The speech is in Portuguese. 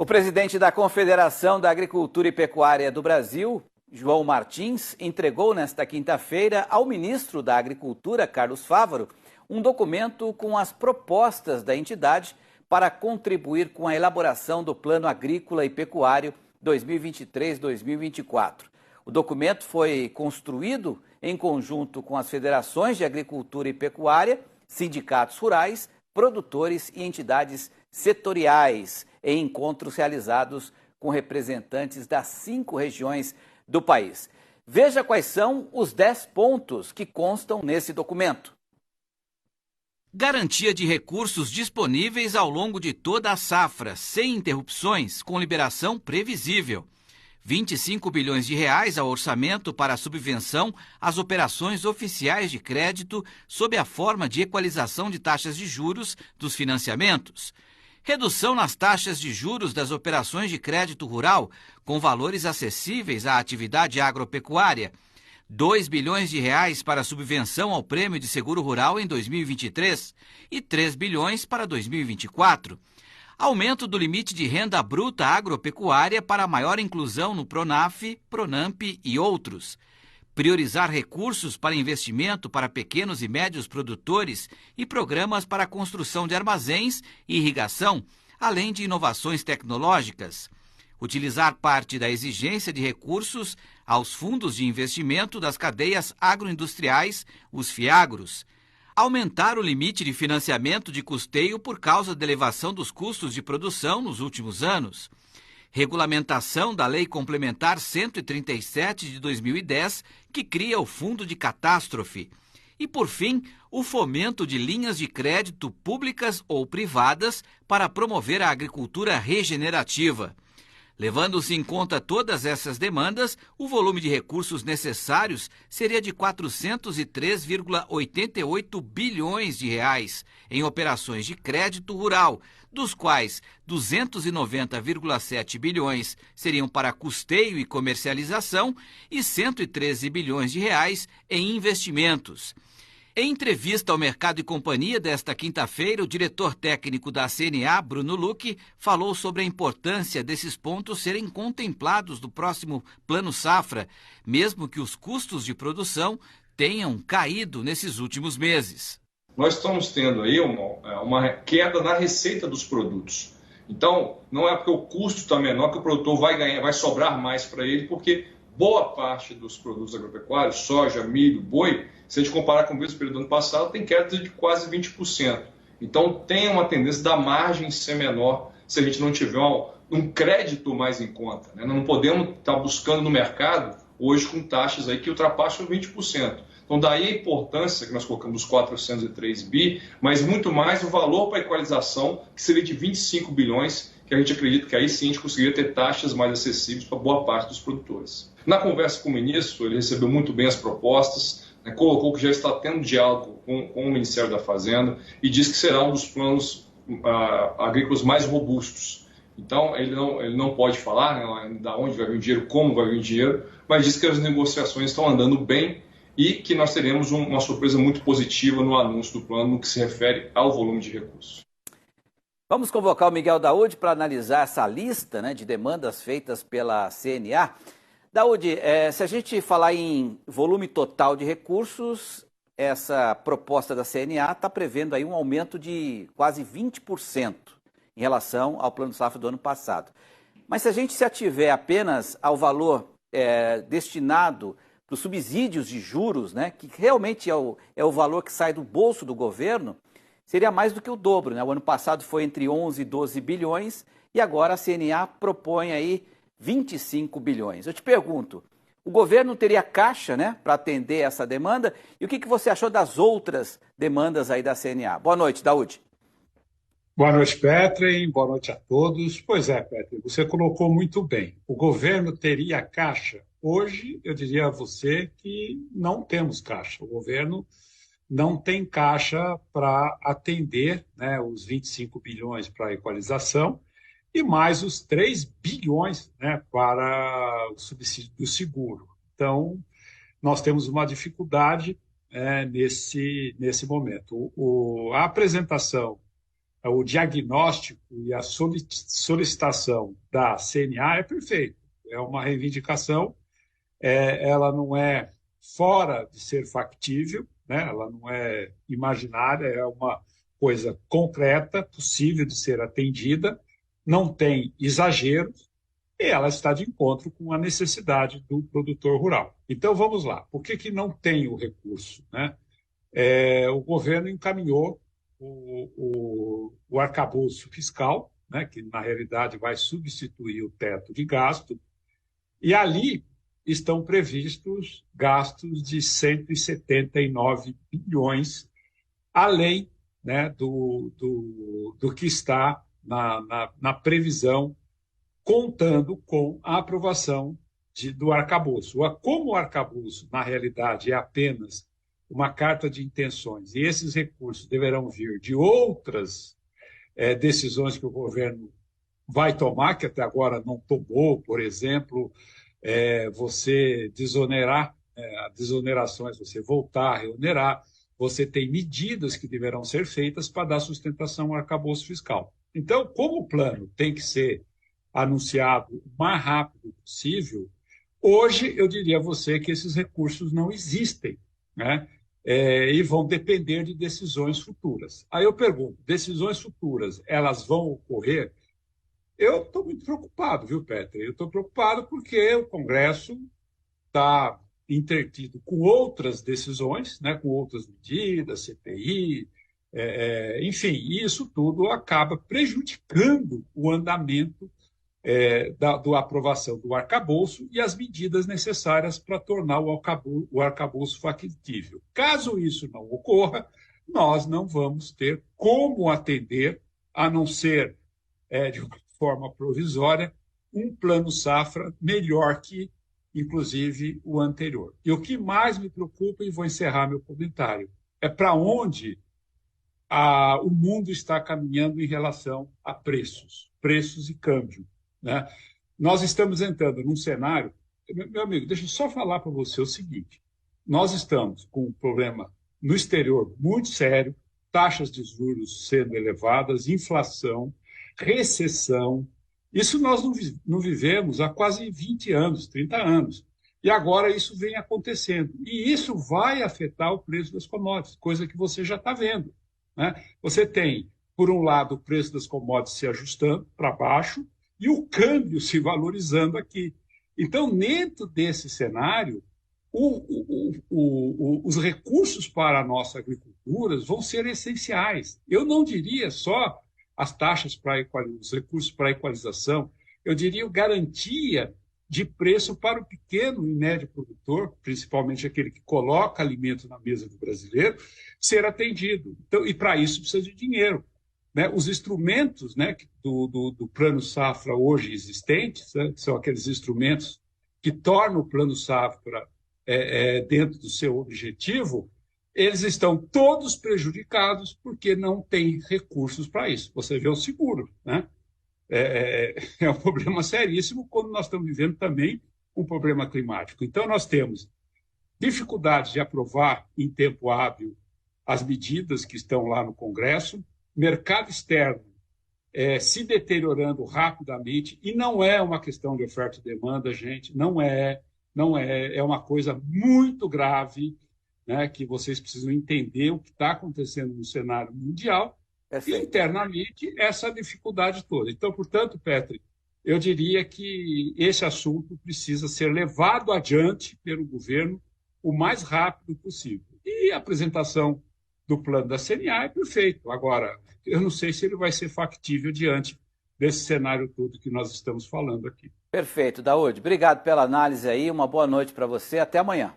O presidente da Confederação da Agricultura e Pecuária do Brasil, João Martins, entregou nesta quinta-feira ao ministro da Agricultura, Carlos Fávaro, um documento com as propostas da entidade para contribuir com a elaboração do Plano Agrícola e Pecuário 2023-2024. O documento foi construído em conjunto com as federações de agricultura e pecuária, sindicatos rurais, produtores e entidades setoriais, em encontros realizados com representantes das 5 regiões do país. Veja quais são os 10 pontos que constam nesse documento. Garantia de recursos disponíveis ao longo de toda a safra, sem interrupções, com liberação previsível. 25 bilhões de reais ao orçamento para a subvenção às operações oficiais de crédito sob a forma de equalização de taxas de juros dos financiamentos. Redução nas taxas de juros das operações de crédito rural, com valores acessíveis à atividade agropecuária. 2 bilhões de reais para subvenção ao Prêmio de Seguro Rural em 2023 e 3 bilhões para 2024. Aumento do limite de renda bruta agropecuária para maior inclusão no PRONAF, PRONAMP e outros. Priorizar recursos para investimento para pequenos e médios produtores e programas para a construção de armazéns e irrigação, além de inovações tecnológicas. Utilizar parte da exigência de recursos aos fundos de investimento das cadeias agroindustriais, os FIAGROS. Aumentar o limite de financiamento de custeio por causa da elevação dos custos de produção nos últimos anos. Regulamentação da Lei Complementar 137 de 2010, que cria o Fundo de Catástrofe. E, por fim, o fomento de linhas de crédito públicas ou privadas para promover a agricultura regenerativa. Levando-se em conta todas essas demandas, o volume de recursos necessários seria de 403,88 bilhões de reais em operações de crédito rural, dos quais 290,7 bilhões seriam para custeio e comercialização e 113 bilhões de reais em investimentos. Em entrevista ao Mercado e Companhia desta quinta-feira, o diretor técnico da CNA, Bruno Lucchi, falou sobre a importância desses pontos serem contemplados no próximo Plano Safra, mesmo que os custos de produção tenham caído nesses últimos meses. Nós estamos tendo aí uma queda na receita dos produtos. Então, não é porque o custo está menor que o produtor vai sobrar mais para ele, porque boa parte dos produtos agropecuários, soja, milho, boi, se a gente comparar com o mesmo período do ano passado, tem queda de quase 20%. Então, tem uma tendência da margem ser menor se a gente não tiver um crédito mais em conta, né? Não podemos estar buscando no mercado hoje com taxas aí que ultrapassam 20%. Então, daí a importância que nós colocamos os 403 bi, mas muito mais o valor para a equalização, que seria de 25 bilhões, que a gente acredita que aí sim a gente conseguiria ter taxas mais acessíveis para boa parte dos produtores. Na conversa com o ministro, ele recebeu muito bem as propostas, né, colocou que já está tendo diálogo com o Ministério da Fazenda e diz que será um dos planos agrícolas mais robustos. Então, ele não pode falar, né, de onde vai vir o dinheiro, como vai vir o dinheiro, mas diz que as negociações estão andando bem e que nós teremos uma surpresa muito positiva no anúncio do plano no que se refere ao volume de recursos. Vamos convocar o Miguel Daúde para analisar essa lista, né, de demandas feitas pela CNA. Daúde, se a gente falar em volume total de recursos, essa proposta da CNA está prevendo aí um aumento de quase 20% em relação ao Plano Safra do ano passado. Mas se a gente se ativer apenas ao valor destinado para os subsídios de juros, né, que realmente é o valor que sai do bolso do governo, seria mais do que o dobro, né? O ano passado foi entre 11 e 12 bilhões e agora a CNA propõe aí 25 bilhões. Eu te pergunto, o governo teria caixa, né, para atender essa demanda? E o que você achou das outras demandas aí da CNA? Boa noite, Daúde. Boa noite, Petri. Boa noite a todos. Pois é, Petri, você colocou muito bem. O governo teria caixa? Hoje, eu diria a você que não temos caixa. O governo não tem caixa para atender, né, os 25 bilhões para a equalização e mais os 3 bilhões, né, para o subsídio do seguro. Então, nós temos uma dificuldade nesse momento. A apresentação o diagnóstico e a solicitação da CNA é perfeito. É uma reivindicação, ela não é fora de ser factível, né? Ela não é imaginária, é uma coisa concreta, possível de ser atendida, não tem exageros, e ela está de encontro com a necessidade do produtor rural. Então, vamos lá. Por que não tem o recurso, né? O governo encaminhou o arcabouço fiscal, né, que, na realidade, vai substituir o teto de gasto, e ali estão previstos gastos de 179 bilhões, além, né, do que está na previsão, contando com a aprovação do arcabouço. Como o arcabouço, na realidade, é apenas uma carta de intenções, e esses recursos deverão vir de outras decisões que o governo vai tomar, que até agora não tomou, por exemplo, você desonerar, desonerações, você voltar a reonerar, você tem medidas que deverão ser feitas para dar sustentação ao arcabouço fiscal. Então, como o plano tem que ser anunciado o mais rápido possível, hoje eu diria a você que esses recursos não existem, né? E vão depender de decisões futuras. Aí eu pergunto, decisões futuras, elas vão ocorrer? Eu estou muito preocupado, viu, Peter? Eu estou preocupado porque o Congresso está intertido com outras decisões, né, com outras medidas, CPI, enfim, isso tudo acaba prejudicando o andamento da aprovação do arcabouço e as medidas necessárias para tornar o arcabouço factível. Caso isso não ocorra, nós não vamos ter como atender, a não ser de uma forma provisória, um plano safra melhor que, inclusive, o anterior. E o que mais me preocupa, e vou encerrar meu comentário, é para onde o mundo está caminhando em relação a preços e câmbio, né? Nós estamos entrando num cenário... Meu amigo, deixa eu só falar para você o seguinte. Nós estamos com um problema no exterior muito sério, taxas de juros sendo elevadas, inflação, recessão. Isso nós não vivemos há quase 20 anos, 30 anos. E agora isso vem acontecendo. E isso vai afetar o preço das commodities, coisa que você já está vendo, né? Você tem, por um lado, o preço das commodities se ajustando para baixo e o câmbio se valorizando aqui. Então, dentro desse cenário, os recursos para a nossa agricultura vão ser essenciais. Eu não diria só as taxas os recursos para a equalização, eu diria garantia de preço para o pequeno e médio produtor, principalmente aquele que coloca alimento na mesa do brasileiro, ser atendido. Então, e para isso precisa de dinheiro, né? Os instrumentos, né, do Plano Safra hoje existentes, né, que são aqueles instrumentos que tornam o Plano Safra dentro do seu objetivo, eles estão todos prejudicados porque não tem recursos para isso. Você vê o seguro, né? É um problema seríssimo quando nós estamos vivendo também um problema climático. Então, nós temos dificuldade de aprovar em tempo hábil as medidas que estão lá no Congresso, mercado externo se deteriorando rapidamente, e não é uma questão de oferta e demanda, gente, não é uma coisa muito grave, né, que vocês precisam entender o que está acontecendo no cenário mundial, e internamente essa dificuldade toda. Então, portanto, Petri, eu diria que esse assunto precisa ser levado adiante pelo governo o mais rápido possível. E a apresentação do plano da CNA é perfeito. Agora, eu não sei se ele vai ser factível diante desse cenário todo que nós estamos falando aqui. Perfeito, Daúde. Obrigado pela análise aí, uma boa noite para você, até amanhã.